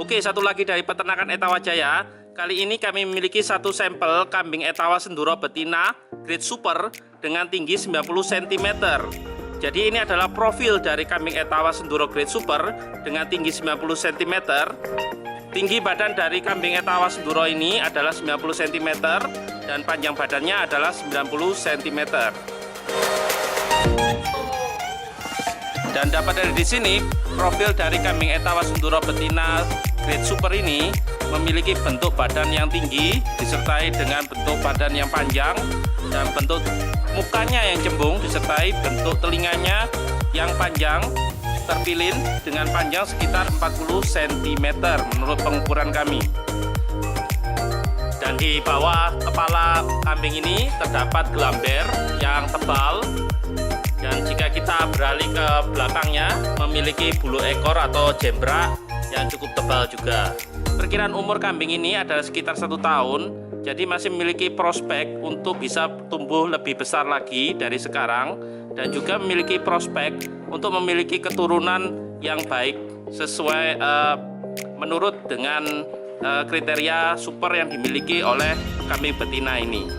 Oke, satu lagi dari peternakan Etawa Jaya. Kali ini kami memiliki satu sampel kambing Etawa Senduro betina grade super dengan tinggi 90 cm. Jadi ini adalah profil dari kambing Etawa Senduro grade super dengan tinggi 90 cm. Tinggi badan dari kambing Etawa Senduro ini adalah 90 cm dan panjang badannya adalah 90 cm. Dan dapat dari di sini, profil dari kambing Etawa Senduro betina grade super ini memiliki bentuk badan yang tinggi disertai dengan bentuk badan yang panjang dan bentuk mukanya yang cembung disertai bentuk telinganya yang panjang terpilin dengan panjang sekitar 40 cm menurut pengukuran kami. Dan di bawah kepala kambing ini terdapat gelamber yang tebal. Dan jika kita beralih ke belakangnya, memiliki bulu ekor atau jembrak yang cukup tebal juga. Perkiraan umur kambing ini adalah sekitar 1 tahun, jadi masih memiliki prospek untuk bisa tumbuh lebih besar lagi dari sekarang, dan juga memiliki prospek untuk memiliki keturunan yang baik sesuai menurut dengan kriteria super yang dimiliki oleh kambing betina ini.